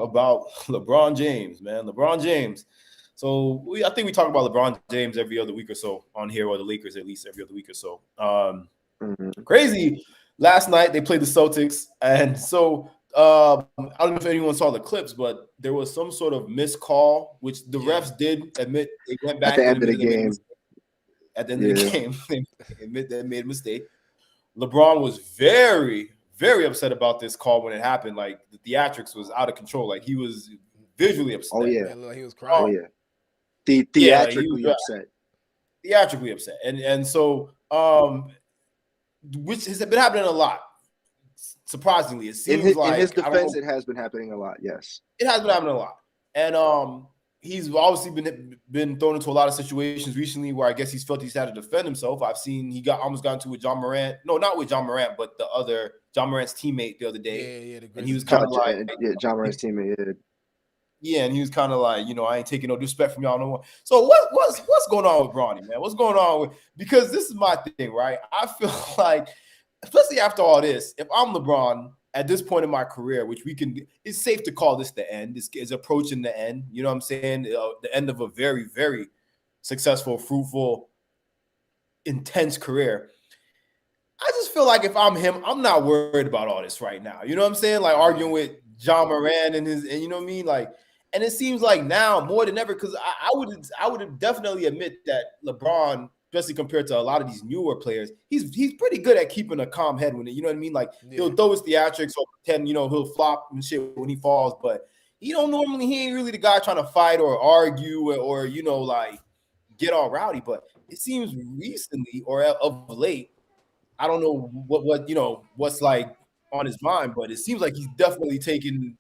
talk about LeBron James, man. LeBron James. So I think we talk about LeBron James every other week or so on here, or the Lakers at least every other week or so. Crazy. Last night they played the Celtics, and so I don't know if anyone saw the clips, but there was some sort of missed call, which the refs did admit they went At the back and end of the admitted they made a game. mistake. At the end of the game, they admit they made a mistake. LeBron was very, very upset about this call when it happened. Like the theatrics was out of control. Like he was visually upset. Oh yeah, like he was crying. oh yeah, theatrically upset. Theatrically upset, and so which has been happening a lot. Surprisingly, it seems in his defense, it has been happening a lot. Yes, it has been happening a lot, and he's obviously been thrown into a lot of situations recently where I guess he's felt he's had to defend himself. I've seen he almost got into with John Morant. No, not with John Morant, but the other John Morant's teammate the other day. Yeah, and he was kind of like, John Morant's teammate. Yeah, and he was kind of like, I ain't taking no disrespect from y'all no more. So what's going on with Bronny, man? What's going on with? Because this is my thing, right? I feel like, especially after all this, if I'm LeBron at this point in my career, which it's safe to call this the end. This is approaching the end. You know what I'm saying? The end of a very, very successful, fruitful, intense career. I just feel like if I'm him, I'm not worried about all this right now. You know what I'm saying? Like arguing with John Moran and you know what I mean? Like, and it seems like now more than ever, because I would definitely admit that LeBron, especially compared to a lot of these newer players, he's pretty good at keeping a calm head when you know what I mean. Like he'll throw his theatrics or pretend he'll flop and shit when he falls, but he ain't really the guy trying to fight or argue or like get all rowdy. But it seems recently or of late, I don't know what's like on his mind, but it seems like he's definitely taken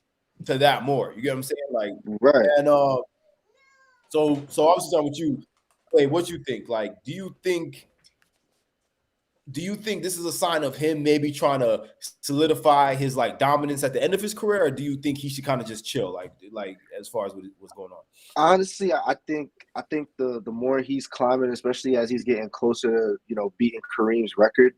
to that more. You get what I'm saying? Like, right. And so obviously starting with you, Clay, what you think? Like, do you think this is a sign of him maybe trying to solidify his like dominance at the end of his career, or do you think he should kind of just chill, like as far as what's going on? Honestly, I think the more he's climbing, especially as he's getting closer to beating Kareem's record,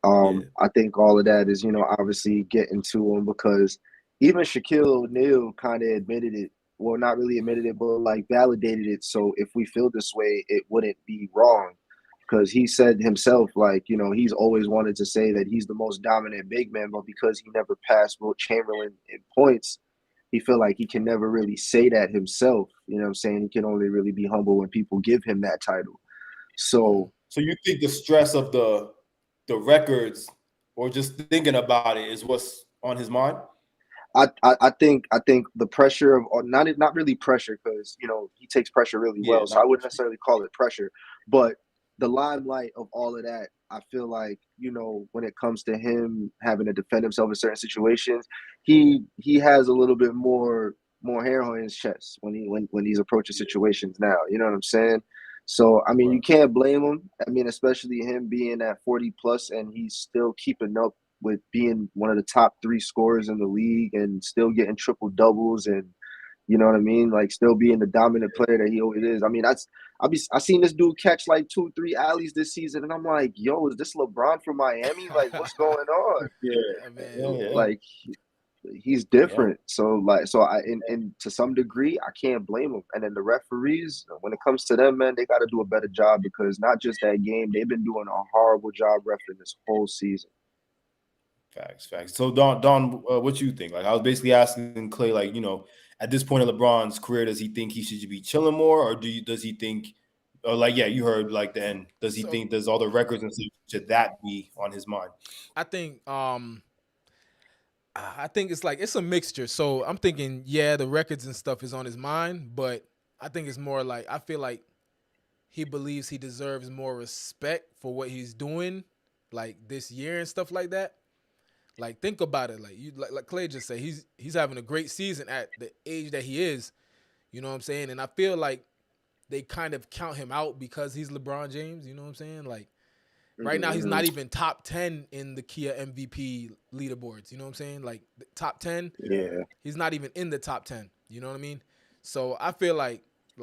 I think all of that is obviously getting to him, because even Shaquille O'Neal kind of admitted it. Well, not really admitted it, but like validated it. So if we feel this way, it wouldn't be wrong. Because he said himself, like, he's always wanted to say that he's the most dominant big man, but because he never passed Wilt Chamberlain in points, he feel like he can never really say that himself. You know what I'm saying? He can only really be humble when people give him that title. So you think the stress of the records or just thinking about it is what's on his mind? I think the pressure of not really pressure, because he takes pressure really well, so I wouldn't necessarily call it pressure, but the limelight of all of that, I feel like when it comes to him having to defend himself in certain situations, he has a little bit more hair on his chest when he's approaching situations now. You know what I'm saying? So I mean, you can't blame him. I mean, especially him being at 40 plus and he's still keeping up with being one of the top 3 scorers in the league and still getting triple doubles, and you know what I mean, like still being the dominant player that he always is. I mean, I seen this dude catch like 2-3 alleys this season, and I'm like, yo, is this LeBron from Miami? Like, what's going on? Like he's different. So and to some degree, I can't blame him. And then the referees, when it comes to them, man, they got to do a better job, because not just that game, they've been doing a horrible job refereeing this whole season. Facts. So Don, what you think? Like, I was basically asking Clay, like, at this point in LeBron's career, does he think he should be chilling more, or does he think, or like, you heard like the end? Does he think does all the records and stuff, should that be on his mind? I think it's like it's a mixture. So I'm thinking, the records and stuff is on his mind, but I think it's more like I feel like he believes he deserves more respect for what he's doing, like this year and stuff like that. Like, think about it. Like like Clay just said, he's having a great season at the age that he is. You know what I'm saying? And I feel like they kind of count him out because he's LeBron James. You know what I'm saying? Like, right now he's not even top 10 in the Kia MVP leaderboards. You know what I'm saying? Like, the top 10. Yeah. He's not even in the top 10. You know what I mean? So I feel like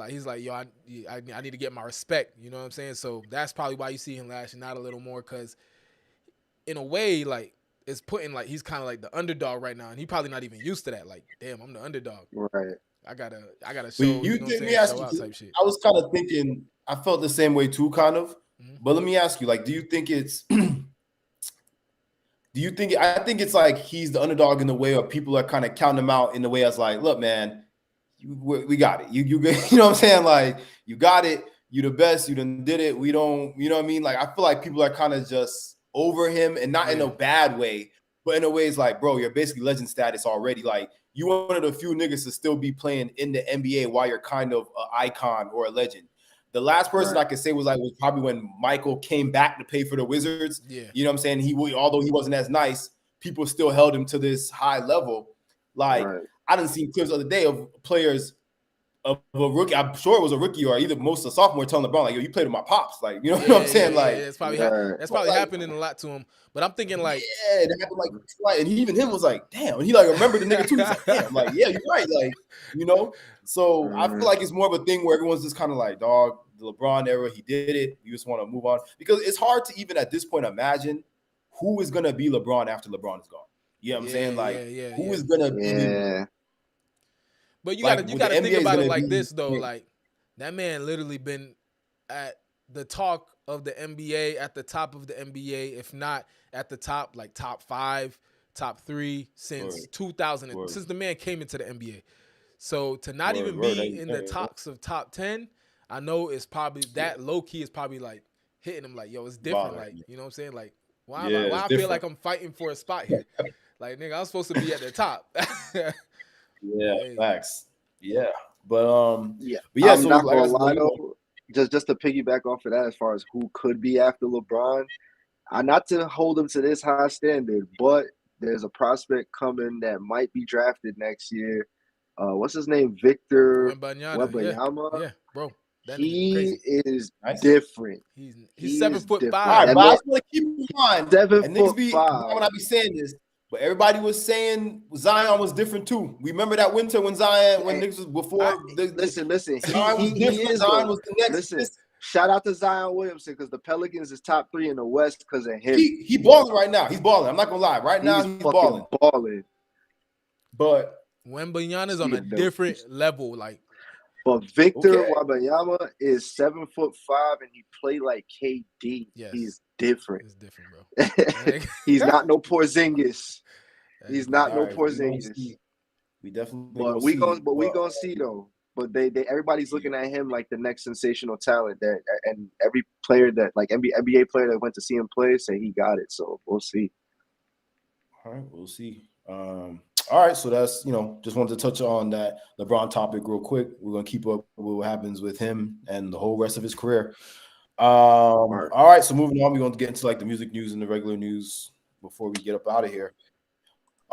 he's like, yo, I need to get my respect. You know what I'm saying? So that's probably why you see him lashing out a little more, because in a way, like, is putting like he's kind of like the underdog right now, and he probably not even used to that. Like, damn, I'm the underdog. Right. I gotta show. But You know you what I'm think me saying? ask Show out you, type shit. I was kind of thinking, I felt the same way too, kind of. Mhm. But let me ask you, like, do you think it's do you think I think it's like he's the underdog in the way, or people are kind of counting him out in the way as like, look, man, we got it. You you know what I'm saying? Like, you got it. You the best. You done did it. We don't. You know what I mean? Like, I feel like people are kind of just over him, and not in a bad way, but in a way it's like, bro, you're basically legend status already. Like, you one of the few niggas to still be playing in the NBA while you're kind of an icon or a legend. The last person I could say was probably when Michael came back to play for the Wizards. Yeah. You know what I'm saying? Although he wasn't as nice, people still held him to this high level. Like, I didn't see clips the other day of players of a rookie. I'm sure it was a rookie or either most of the sophomore telling LeBron, like, yo, you played with my pops. Like, you know what I'm saying? Like, it's probably that's probably happening a lot to him. But I'm thinking like, yeah, it happened like, and even him was like, damn. And he like remembered the nigga too. He's like, damn, like, yeah, you're right. Like, you know. So I feel like it's more of a thing where everyone's just kind of like, dog, the LeBron era, he did it. You just want to move on because it's hard to even at this point imagine who is gonna be LeBron after LeBron is gone. You know what I'm saying? Like, who is gonna be? But you gotta think about it like this though. Like, that man literally been at the talk of the NBA, at the top of the NBA, if not at the top, like top 5, top 3 since 2000, since the man came into the NBA. So to not even be in the talks of top 10, I know it's probably that low key is probably like hitting him like, yo, it's different. Like, you know what I'm saying? Like, why I feel like I'm fighting for a spot here? Like, nigga, I'm supposed to be at the top. Facts. Yeah. But I'm so not gonna lie though, just to piggyback off of that, as far as who could be after LeBron, not to hold him to this high standard, but there's a prospect coming that might be drafted next year. What's his name? Victor Wembanyama. Yeah, bro. He is different. He's 7'5". All right, but I just want to keep in mind 7'5". When I be saying this, but everybody was saying Zion was different too. Remember that winter when niggas was before. Listen. He is. Zion was the next. Listen, shout out to Zion Williamson because the Pelicans is top 3 in the West because of him. He balling right now. He's balling. I'm not gonna lie. Right now he's balling. But Wembanyama's on a different level. Like, but Victor Wembanyama is 7'5" and he played like KD. Yes. He's different. It's different, bro. He's not no Porzingis. He's not no Porzingis. We definitely. But we gonna see though. But they everybody's looking at him like the next sensational talent that, and every player that like NBA player that went to see him play say he got it. So we'll see. All right, we'll see. All right, so that's, just wanted to touch on that LeBron topic real quick. We're gonna keep up with what happens with him and the whole rest of his career. All right, so moving on, we're going to get into like the music news and the regular news before we get up out of here.